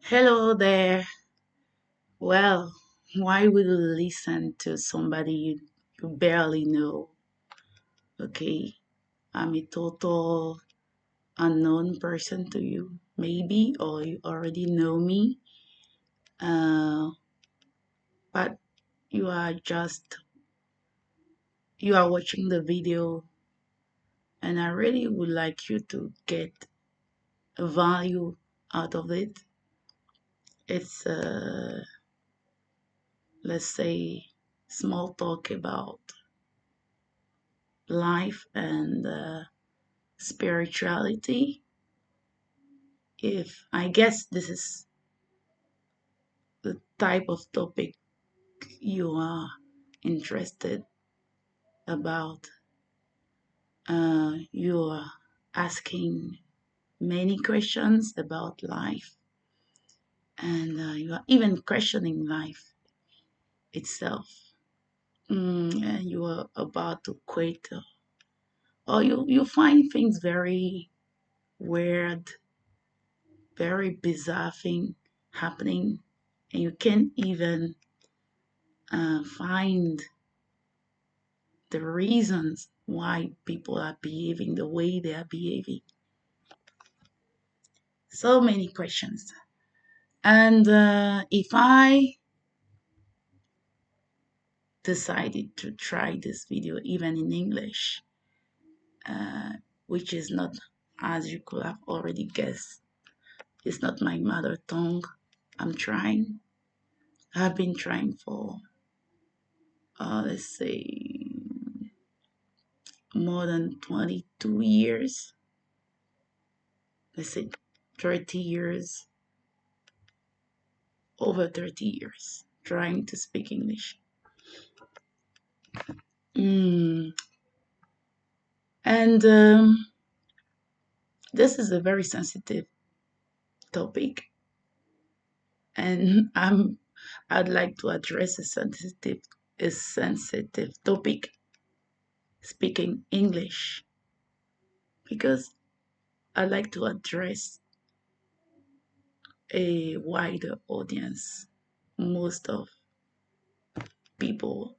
Hello there. Well, why would you listen to somebody you barely know? Okay, I'm a total unknown person to you, maybe, or you already know me, uh, but you are watching the video, and I really would like you to get a value out of it. It's, let's say, small talk about life and spirituality. If I guess this is the type of topic you are interested about, you are asking many questions about life, and you are even questioning life itself. And you are about to quit, or you find things very weird, very bizarre thing happening, and you can't even find the reasons why people are behaving the way they are behaving. So many questions. And if I decided to try this video even in English, uh, which is not, as you could have already guessed, it's not my mother tongue. I'm trying. I've been trying for, let's say, more than 22 years. Let's say 30 years, over 30 years, trying to speak English. Mm. And this is a very sensitive topic, and I'd like to address a sensitive topic, speaking English, because I'd like to address a wider audience. Most of people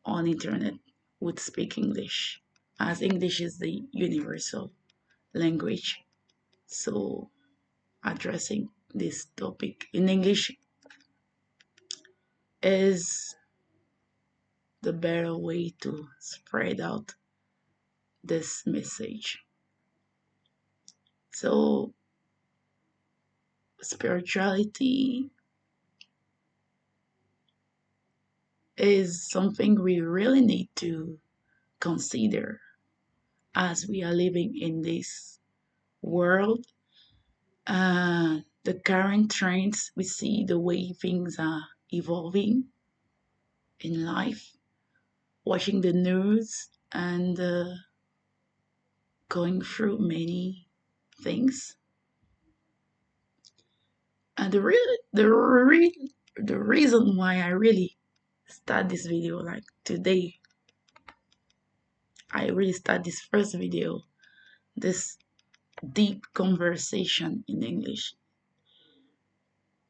on internet would speak English, as English is the universal language. So addressing this topic in English is the better way to spread out this message. So, spirituality is something we really need to consider as we are living in this world. The current trends, we see the way things are evolving in life, watching the news and going through many things. And the reason why I really start this video like today, I really start this first video, this deep conversation in English.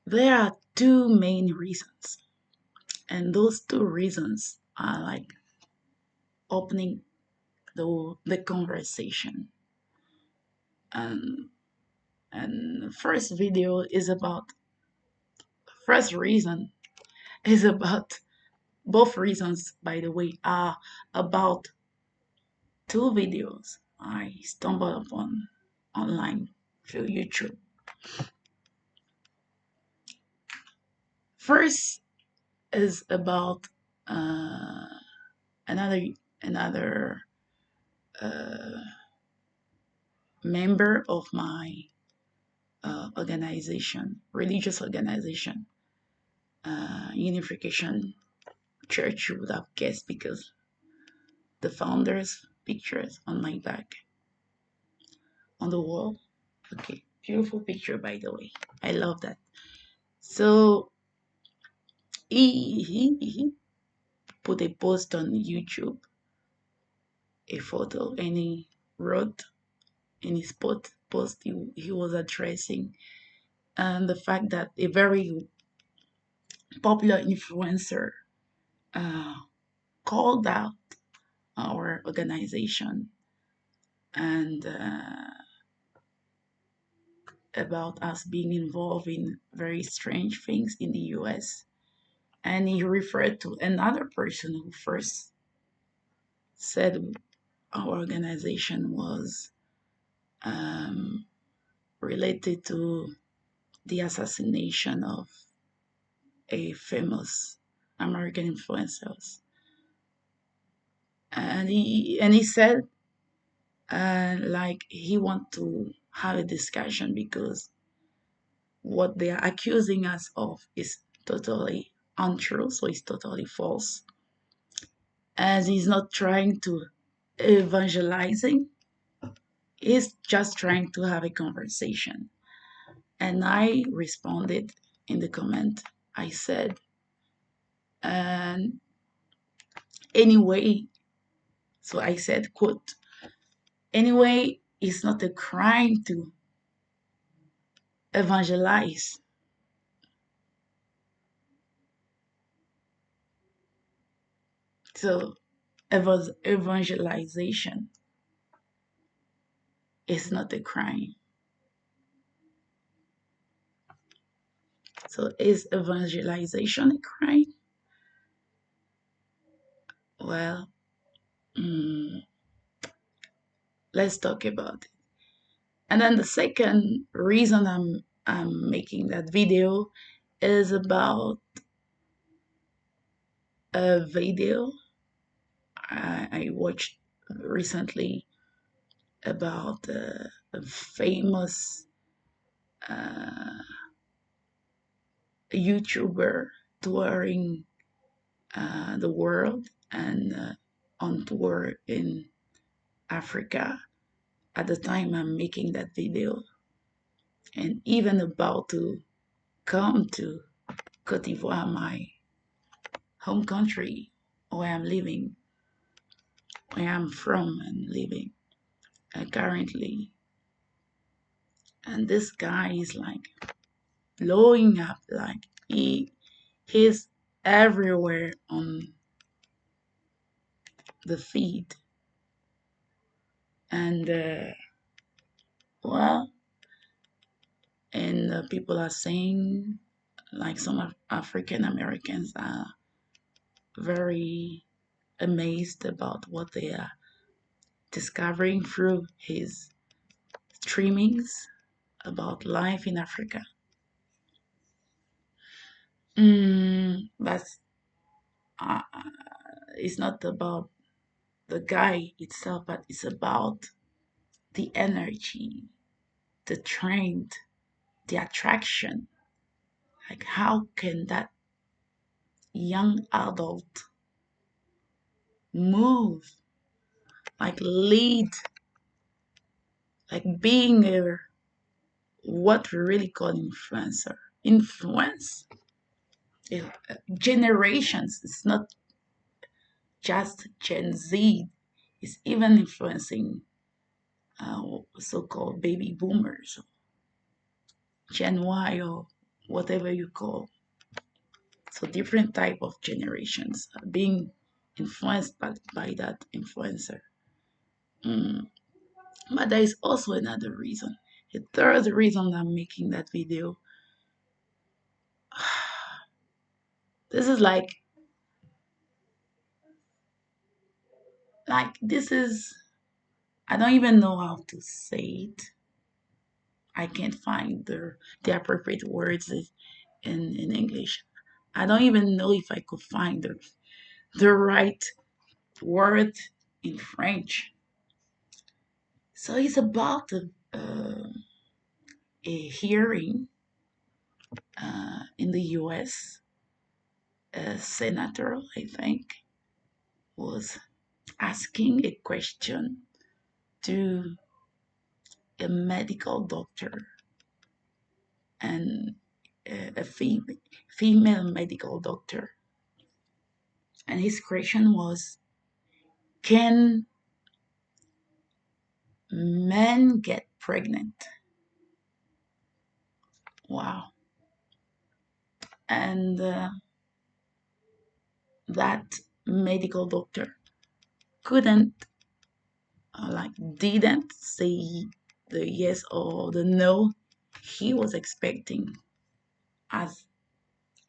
There are two main reasons, and those two reasons are like opening the conversation. And and first video is about first reason is about both reasons, by the way, are about two videos I stumbled upon online through YouTube. First is about uh, another uh, member of my organization, religious organization, Unification Church. You would have guessed because the founder's pictures on my back on the wall. Okay, beautiful picture, by the way. I love that. So he put a post on YouTube, a photo, and he wrote in his post he was addressing and the fact that a very popular influencer uh, called out our organization and about us being involved in very strange things in the US. And he referred to another person who first said our organization was um, related to the assassination of a famous American influencer. And he said like he want to have a discussion because what they are accusing us of is totally untrue, so it's totally false. As he's not trying to evangelizing, he's just trying to have a conversation. And I responded in the comment. I said, and anyway, so I said, quote, anyway, it's not a crime to evangelize. So evangelization is not a crime. So is evangelization a crime? Well, mm, let's talk about it. And then the second reason I'm making that video is about a video I watched recently about a famous uh, YouTuber touring the world and on tour in Africa at the time I'm making that video, and even about to come to Cote d'Ivoire, my home country, where I'm living, where I'm from and living currently. And this guy is like blowing up, like he's everywhere on the feed, and well, and people are saying, like some African Americans are very amazed about what they are discovering through his streamings about life in Africa. But uh, it's not about the guy itself, but it's about the energy, the trend, the attraction. Like, how can that young adult move, like lead, like being a what we really call influencer, influence generations. It's not just Gen Z, it's even influencing so-called baby boomers, Gen Y, or whatever you call. So different type of generations are being influenced by that influencer. Mm. But there is also another reason. A third reason I'm making that video. This is like this is I don't even know how to say it. I can't find the appropriate words in English. I don't even know if I could find the right word in French. So it's about a hearing in the US. A senator, I think, was asking a question to a medical doctor and a female medical doctor. And his question was, can men get pregnant? Wow. And that medical doctor couldn't, didn't say the yes or the no he was expecting as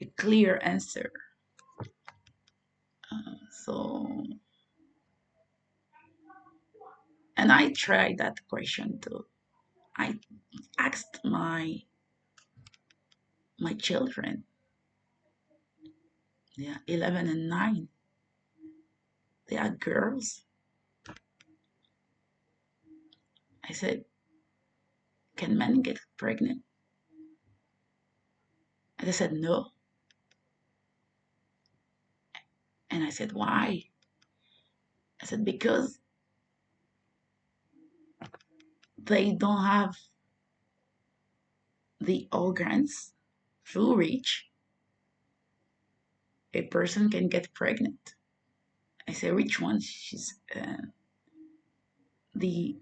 a clear answer. So, and I tried that question too. I asked my children, yeah, 11 and 9. They are girls. I said, can men get pregnant? And they said no. And I said, why? I said, because they don't have the organs through which a person can get pregnant. I said, which one? She's the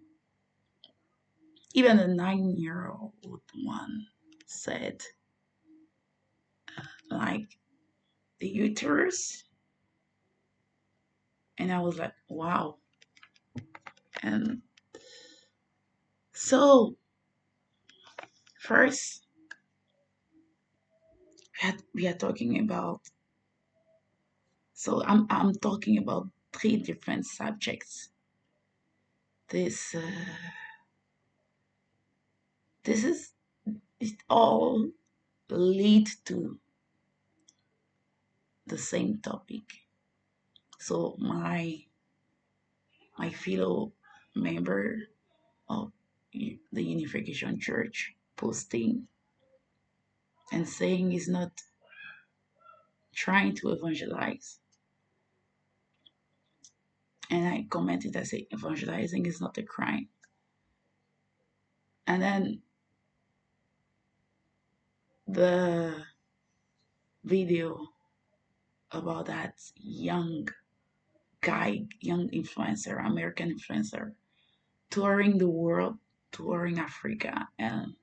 even a 9-year-old one said, like, the uterus. And I was like, wow. And so first we are talking about, so I'm talking about three different subjects. This this is it all lead to the same topic. So my fellow member of the Unification Church posting and saying is not trying to evangelize. And I commented, I say, evangelizing is not a crime. And then the video about that young guy, young influencer, American influencer, touring the world, touring Africa, and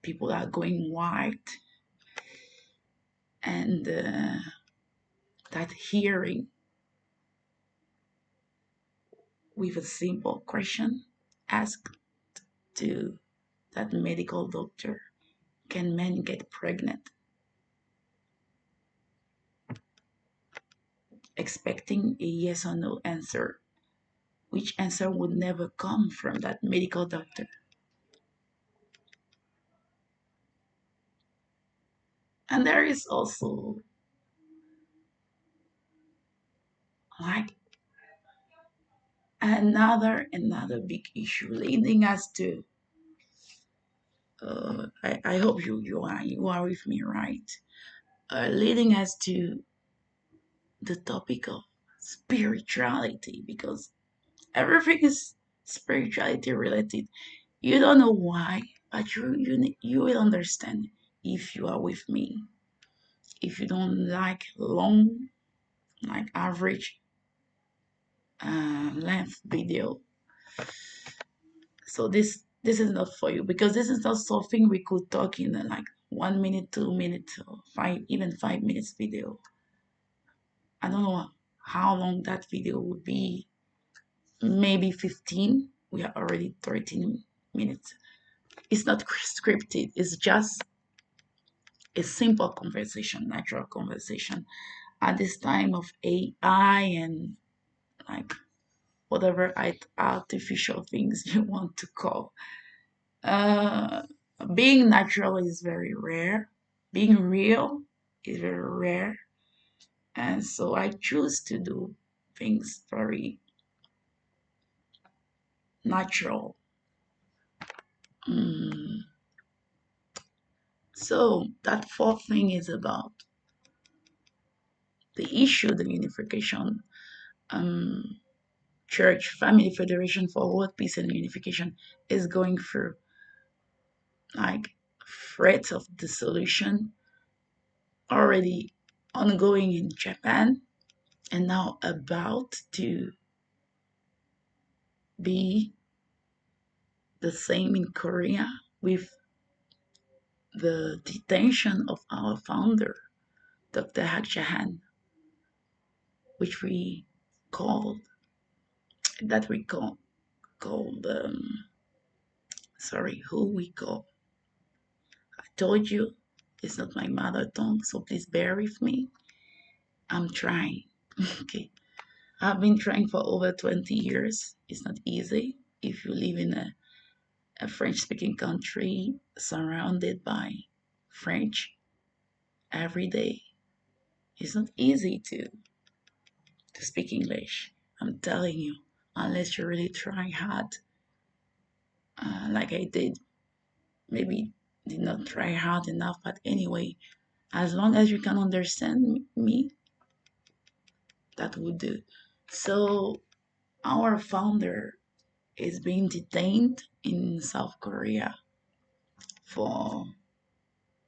people are going wild. And that hearing with a simple question asked to that medical doctor, can men get pregnant? Expecting a yes or no answer, which answer would never come from that medical doctor. And there is also, like, another big issue leading us to, I hope you are with me, right? Leading us to the topic of spirituality, because everything is spirituality related. You don't know why, but you will understand if you are with me. If you don't like long, like average length video, so this is not for you, because this is not something we could talk in a, like, 1 minute, 2 minutes, or 5 minutes video. I don't know how long that video would be. Maybe 15. We are already 13 minutes. It's not scripted. It's just a simple conversation, natural conversation. At this time of AI and, like, whatever artificial things you want to call, uh, being natural is very rare. Being real is very rare. And so I choose to do things very natural. Mm. So that fourth thing is about the issue the Unification um, Church Family Federation for World Peace and Unification is going through, like, threats of dissolution already ongoing in Japan, and now about to be the same in Korea, with the detention of our founder, Dr. Haq Jahan, which we called that we called sorry, who we call. I told you it's not my mother tongue, so please bear with me. I'm trying. Okay. I've been trying for over 20 years. It's not easy if you live in a French speaking country surrounded by French every day. It's not easy to speak English. I'm telling you, unless you really try hard, like I did. Maybe did not try hard enough, but anyway, as long as you can understand me, that would do. So, our founder is being detained in South Korea for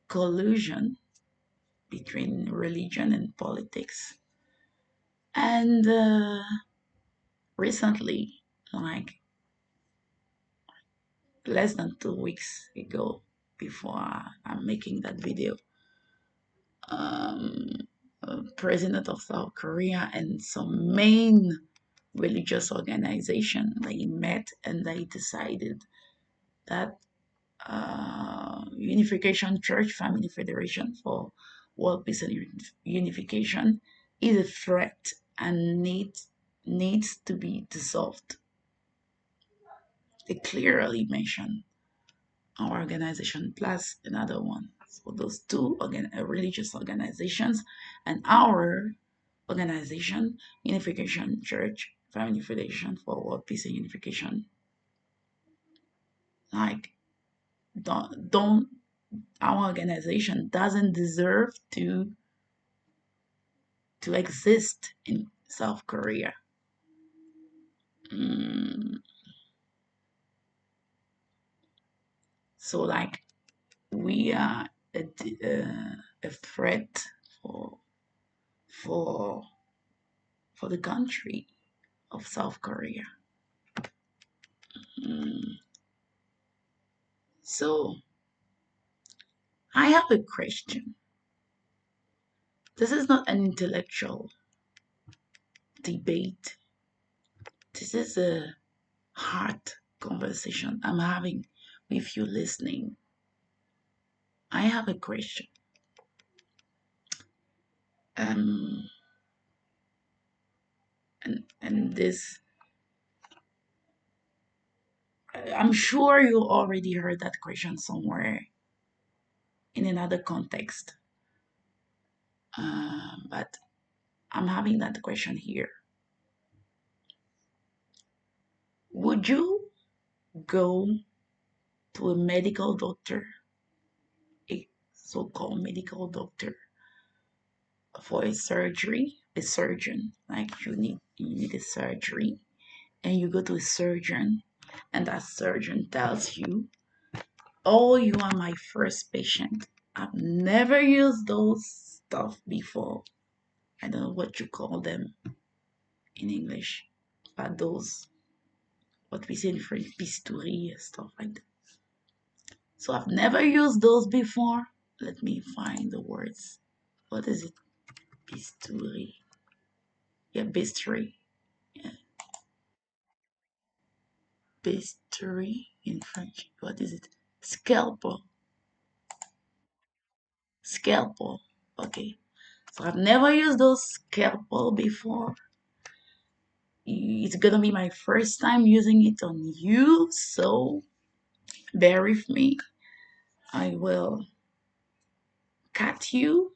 collusion between religion and politics. And recently, like less than 2 weeks ago, before I'm making that video, um, president of South Korea and some main religious organization they met and they decided that Unification Church Family Federation for World Peace and Unification is a threat and needs to be dissolved. They clearly mention our organization plus another one. So those two religious organizations and our organization, Unification Church Family Federation for World Peace and Unification, like don't our organization doesn't deserve to exist in South Korea. Mm, so like we are a threat for for for the country of South Korea. Mm, so I have a question. This is not an intellectual debate. This is a heart conversation I'm having with you listening. I have a question. Um, and this, I'm sure you already heard that question somewhere in another context. But I'm having that question here. Would you go to a medical doctor, a so-called medical doctor, for a surgery, a surgeon, like you need a surgery, and you go to a surgeon, and that surgeon tells you, "Oh, you are my first patient. I've never used those stuff before. I don't know what you call them in English, but those what we say in French, bistouri and stuff like that. So I've never used those before. Let me find the words. What is it? Bistouri. Yeah, bistouri. Yeah, bistouri in French. What is it? Scalpel. Scalpel. Okay. So I've never used those scalpel before. It's gonna be my first time using it on you, so bear with me. I will cut you.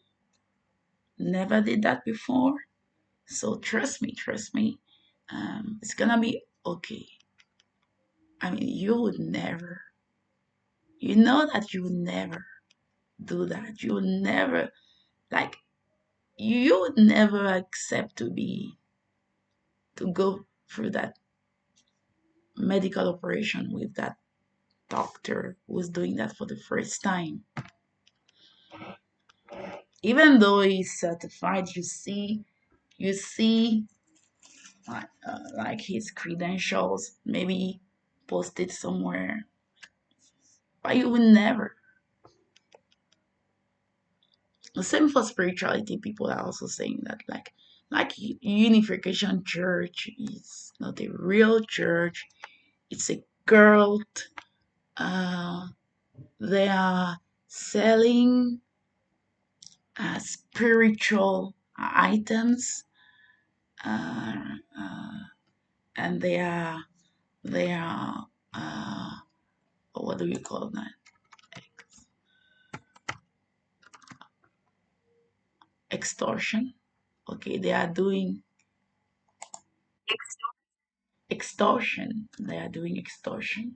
Never did that before. So trust me. It's gonna be okay. I mean, you would never, you know that you would never do that. You would never, like, you would never accept to go through that medical operation with that doctor who's doing that for the first time. Even though he's certified, you see like his credentials, maybe posted somewhere, but you would never. The same for spirituality. People are also saying that, like Unification Church is not a real church. It's a cult. Uh, they are selling spiritual items, uh, uh, and they are uh, what do you call that? Extortion. Okay, they are doing extortion. They are doing extortion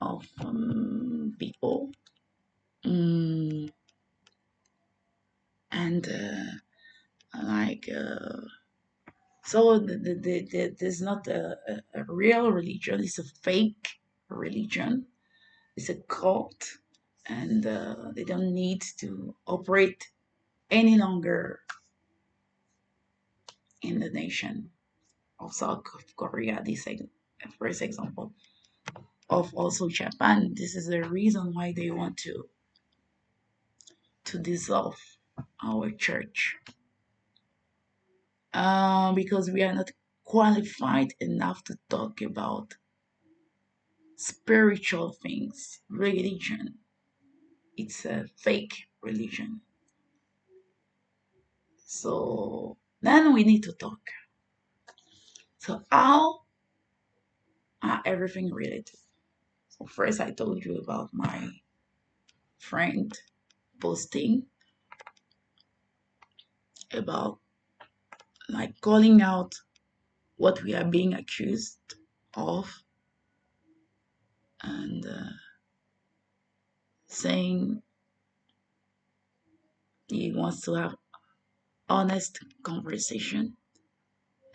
of people. Mm, and like so there's not a real religion. It's a fake religion. It's a cult, and they don't need to operate any longer in the nation of South Korea. This is first example of also Japan. This is the reason why they want to dissolve our church, because we are not qualified enough to talk about spiritual things. Religion, it's a fake religion. So then we need to talk. So how are everything related? So first I told you about my friend posting about like calling out what we are being accused of, and saying he wants to have honest conversation,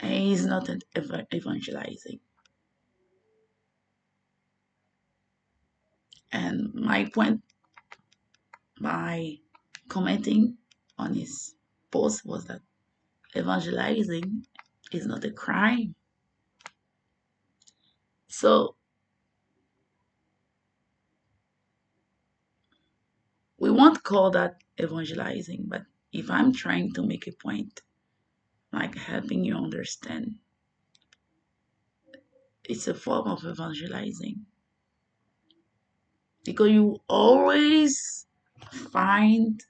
and he's not evangelizing. And my point by commenting on his post was that evangelizing is not a crime. So we won't call that evangelizing, but if I'm trying to make a point, like helping you understand, it's a form of evangelizing, because you always find,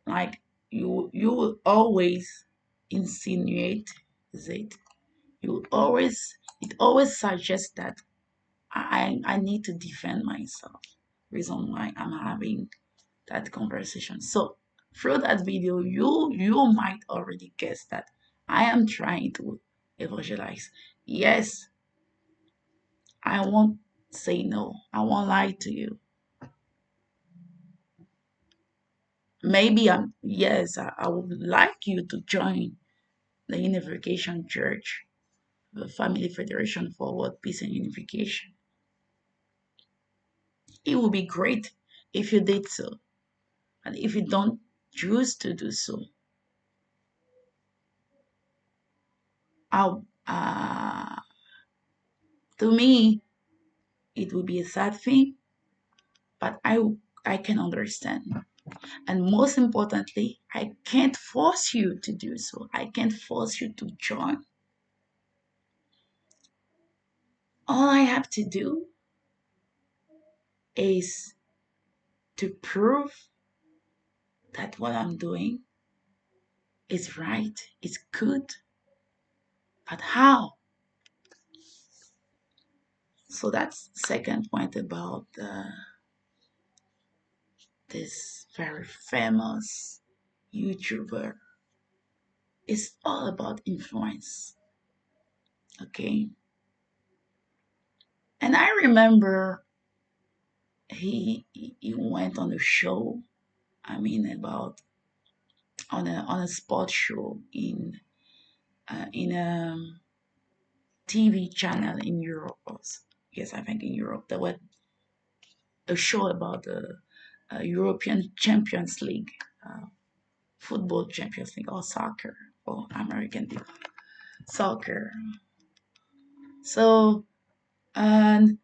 like, you will always insinuate it. You always It always suggests that I need to defend myself. Reason why I'm having that conversation. So through that video, you might already guess that I am trying to evangelize. Yes, I won't say no. I won't lie to you. Maybe I would like you to join the Unification Church, the Family Federation for World Peace and Unification. It would be great if you did so. And if you don't choose to do so, I'll, to me, it would be a sad thing, but I can understand. And most importantly, I can't force you to do so. I can't force you to join. All I have to do is to prove that what I'm doing is right, is good. But how? So that's second point about this very famous YouTuber. It's all about influence. Okay. And I remember he went on a show. I mean, about on a sports show in a TV channel in Europe. Yes, I think in Europe there was a show about the European Champions League, uh, football Champions League, or soccer for American people, soccer. So and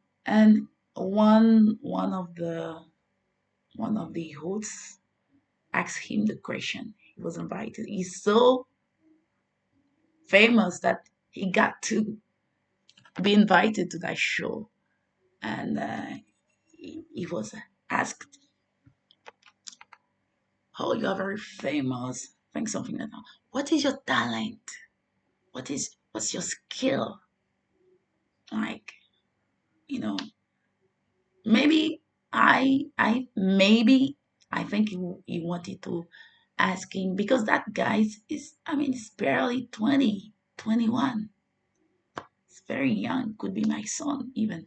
one of the hosts asked him the question. He was invited. He's so famous that he got to be invited to that show. And he was asked, "Oh, you are very famous." I think something like that. What is your talent? What's your skill? Like, you know, maybe maybe I think he wanted to ask him because that guy is, I mean, he's barely 20, 21. It's very young, could be my son even.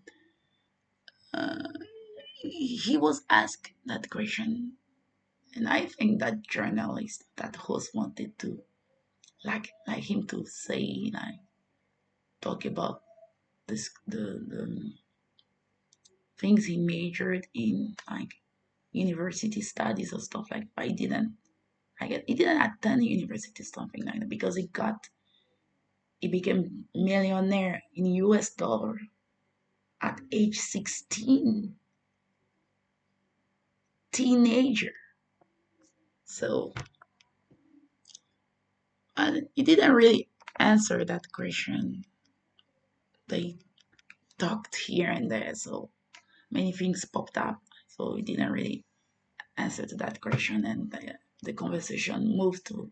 Uh, he was asked that question, and I think that journalist, that host, wanted to like him to say, like, talk about this the things he majored in, like university studies or stuff like that. But he didn't. I guess he didn't attend university, something like that, because he became millionaire in US dollar at age 16, teenager. So he didn't really answer that question. They talked here and there, so many things popped up. So he didn't really answer to that question, and the conversation moved to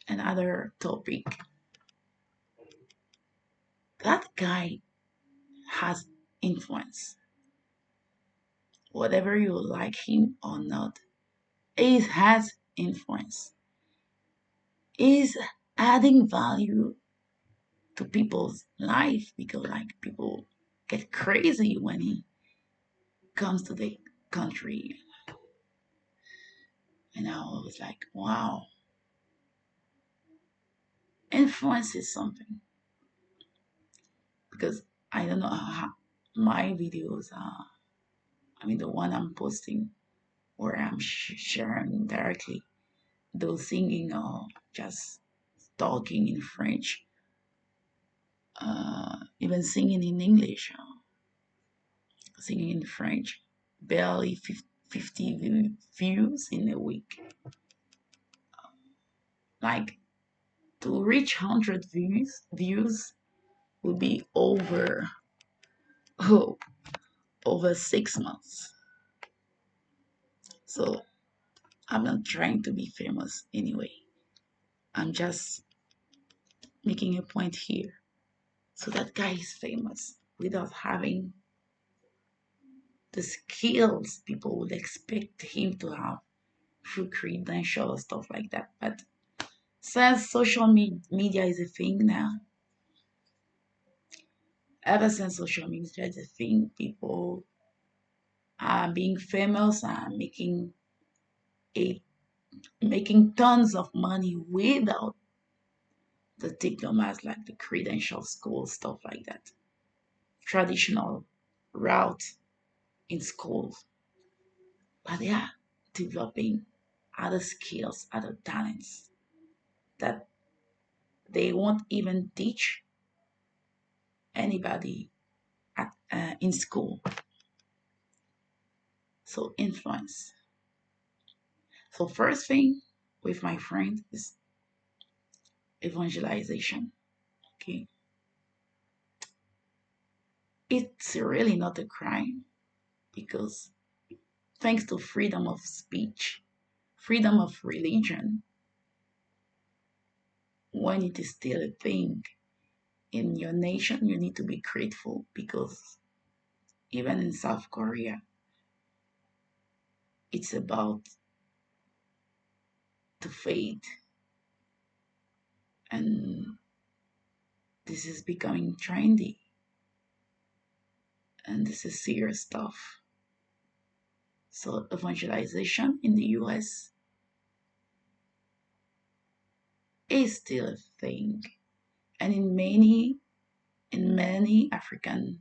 another topic. That guy has influence. Whatever you like him or not, he has influence. He's adding value to people's life because, like, people get crazy when he comes to the country. And I was like, wow, influence is something. Because I don't know how my videos are. I mean, the one I'm posting where I'm sharing directly, those singing or just talking in French, even singing in English, singing in French, barely 50 views in a week. Like, to reach 100 views will be oh, over 6 months. So I'm not trying to be famous anyway. I'm just making a point here. So that guy is famous without having the skills people would expect him to have through credentials, stuff like that. But since social media is a thing now, ever since social media is a thing, people are being famous and a making tons of money without the diplomas, like the credential school, stuff like that. Traditional route in schools. But they are developing other skills, other talents that they won't even teach anybody in school. So influence. So first thing with my friend is evangelization. Okay, it's really not a crime because thanks to freedom of speech, freedom of religion, when it is still a thing in your nation, you need to be grateful because even in South Korea, it's about to fade, and this is becoming trendy, and this is serious stuff. So evangelization in the US is still a thing, and in many African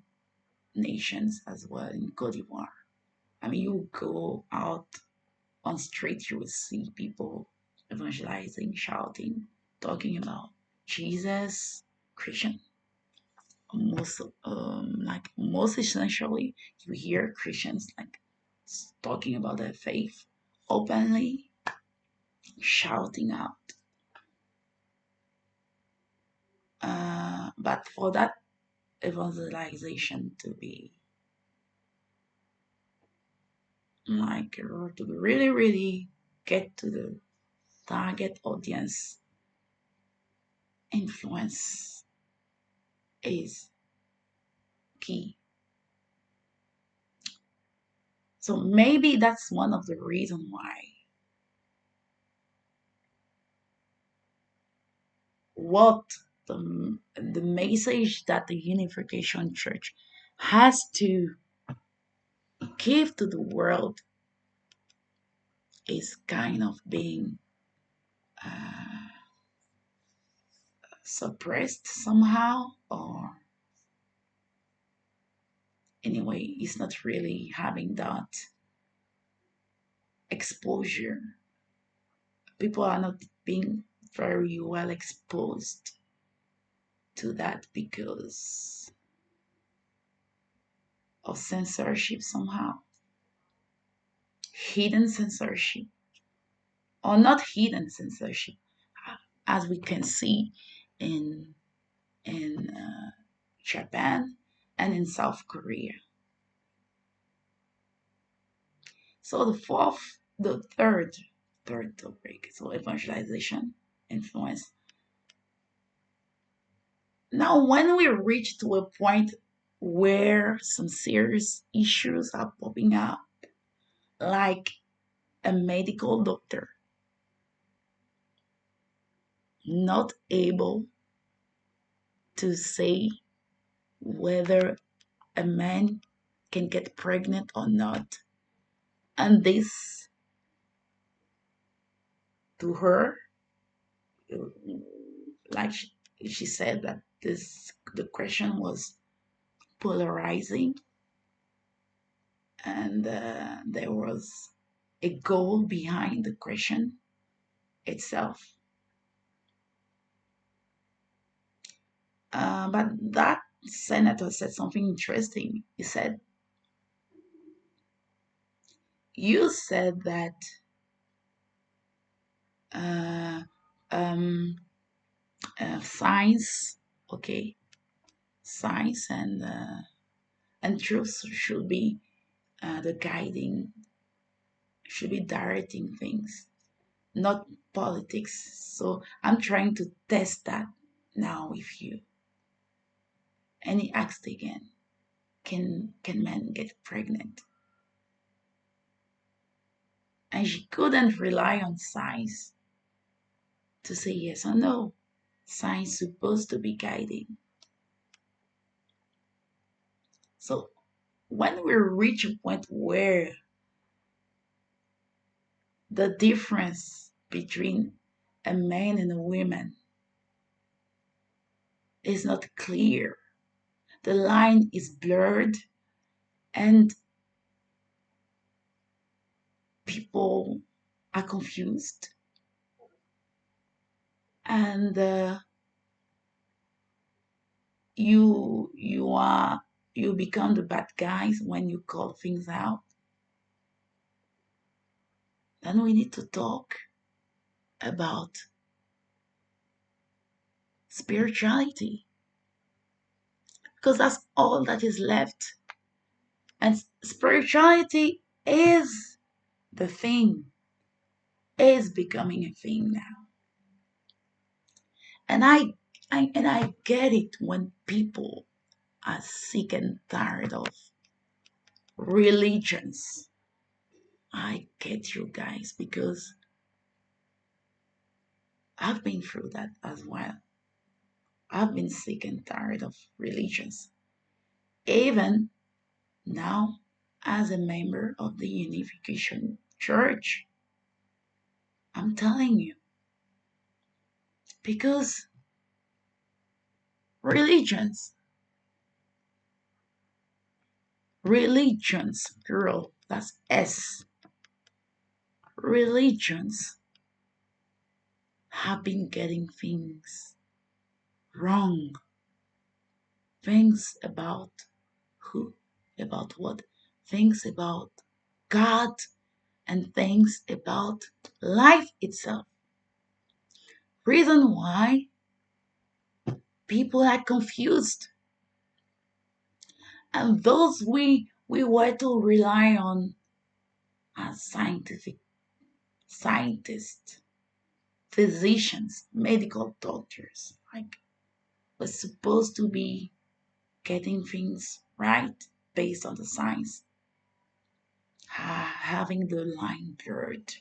nations as well, in Cote d'Ivoire. I mean, you go out on street, you will see people evangelizing, shouting, talking about Jesus, Christian. Most essentially, you hear Christians like talking about their faith openly, shouting out. But for that evangelization to be like to really, really get to the target audience, influence is key. So maybe that's one of the reasons why what the message that the Unification Church has to give to the world is kind of being uh, suppressed somehow, or anyway, it's not really having that exposure. People are not being very well exposed to that because of censorship somehow, hidden censorship, or not hidden censorship, as we can see in Japan and in South Korea. So the third topic, so evangelization, influence. Now, when we reach to a point where some serious issues are popping up, like a medical doctor not able to say whether a man can get pregnant or not, and this to her, like she said that this the question was polarizing, and there was a goal behind the question itself. But that senator said something interesting. He said, "You said that uh, um, science, okay, science and truth should be the guiding, should be directing things, not politics. So I'm trying to test that now with you." And he asked again, can men get pregnant? And she couldn't rely on science to say yes or no. Science supposed to be guiding. So when we reach a point where the difference between a man and a woman is not clear, the line is blurred, and people are confused, and you are you become the bad guys when you call things out, then we need to talk about spirituality, because that's all that is left. And spirituality is the thing, is becoming a thing now. And I get it when people are sick and tired of religions. I get you guys because I've been through that as well. I've been sick and tired of religions. Even now, as a member of the Unification Church, I'm telling you, because religions, religions, girl, that's S, religions have been getting things wrong. Things about who? About what? Things about God and things about life itself. Reason why people are confused, and those we were to rely on as scientists, physicians, medical doctors, like we're supposed to be getting things right based on the science, having the line blurred.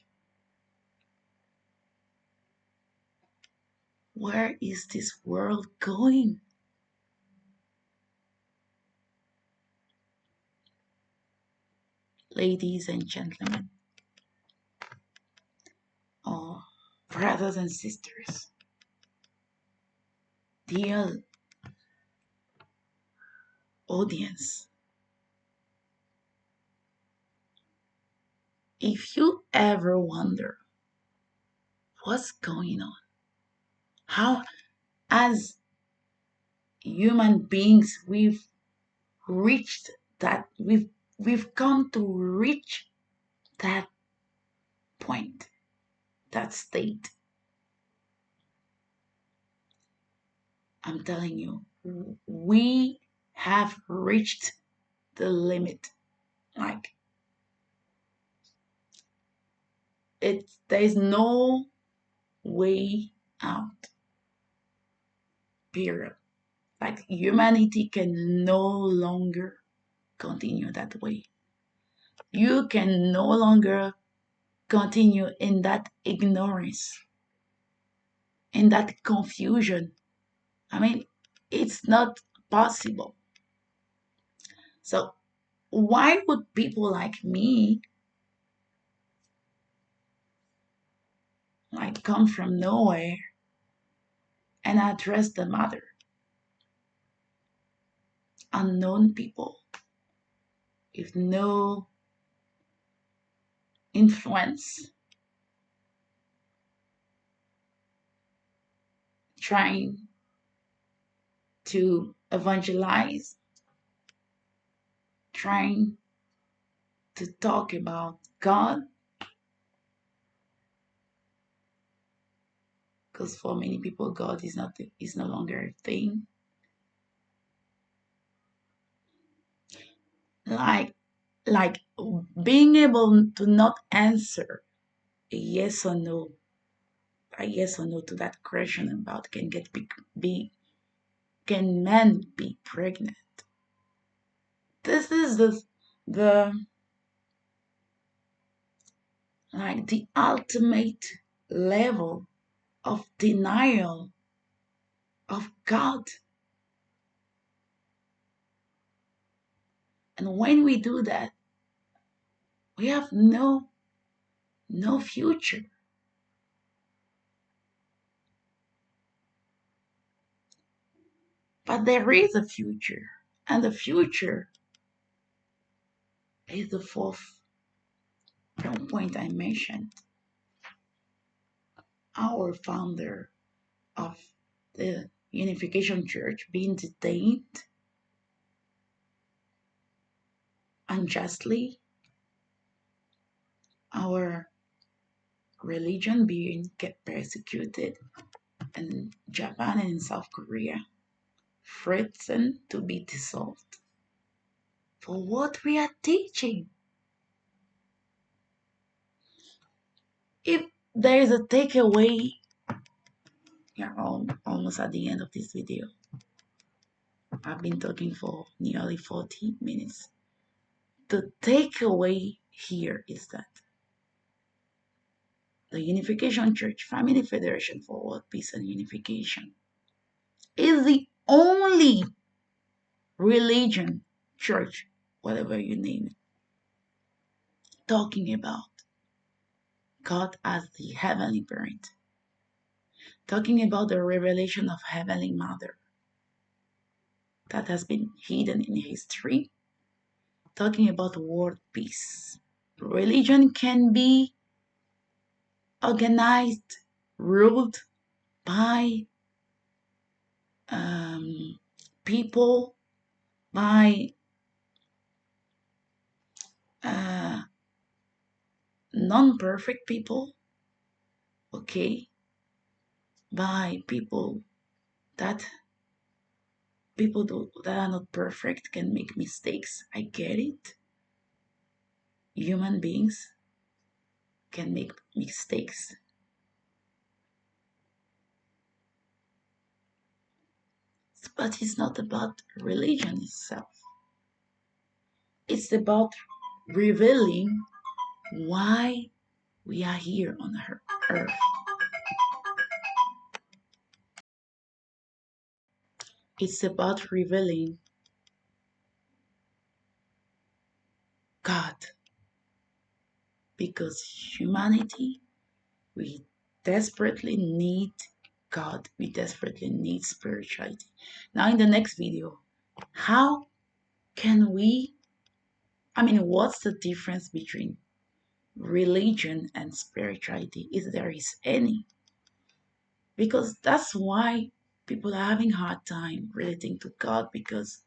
Where is this world going? Ladies and gentlemen, or brothers and sisters, dear audience, if you ever wonder what's going on, how, as human beings, reached that, we've come to reach that point, that state. I'm telling you, we have reached the limit. Like there's no way out. Period. Like humanity can no longer continue that way. You can no longer continue in that ignorance, in that confusion. I mean, it's not possible. So why would people like me like come from nowhere and address the matter? Unknown people with no influence, trying to evangelize, trying to talk about God, because for many people God is no longer a thing. Like like being able to not answer a yes or no, to that question about be can men be pregnant. This is the like the ultimate level of denial of God. And when we do that, we have no future. But there is a future. And the future is the fourth point I mentioned. Our founder of the Unification Church being detained unjustly, our religion being kept persecuted in Japan and in South Korea, threatened to be dissolved for what we are teaching. If there is a takeaway, yeah, almost at the end of this video. I've been talking for nearly 40 minutes. The takeaway here is that the Unification Church Family Federation for World Peace and Unification is the only religion, church, whatever you name it, talking about God as the heavenly parent, talking about the revelation of Heavenly Mother that has been hidden in history, talking about world peace. Religion can be organized, ruled by people, by non-perfect people, okay, by that that are not perfect can make mistakes. I get it. Human beings can make mistakes. But it's not about religion itself. It's about revealing why we are here on earth. It's about revealing God, because humanity, we desperately need God. We desperately need spirituality. Now, in the next video, how can we, what's the difference between religion and spirituality, if there is any? Because that's why people are having hard time relating to God, because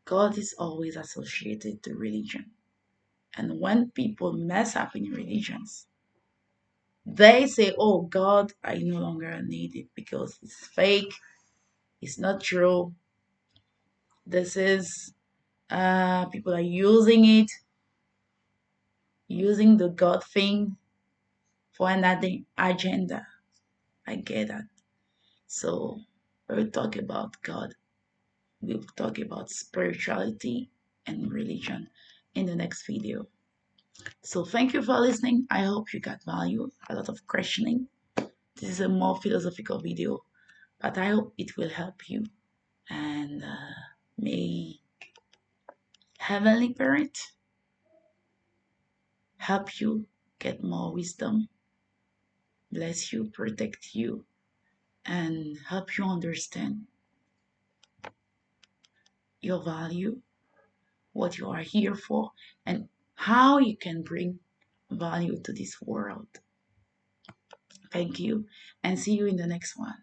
God is always associated to religion. And when people mess up in religions, they say, oh, God, I no longer need it because it's fake, it's not true. This is, people are using it, using the God thing for another agenda. I get that. So we'll talk about God. We'll talk about spirituality and religion in the next video. So thank you for listening. I hope you got value, a lot of questioning. This is a more philosophical video, but I hope it will help you. And may Heavenly Parent help you get more wisdom, bless you, protect you, and help you understand your value, what you are here for, and how you can bring value to this world. Thank you, and see you in the next one.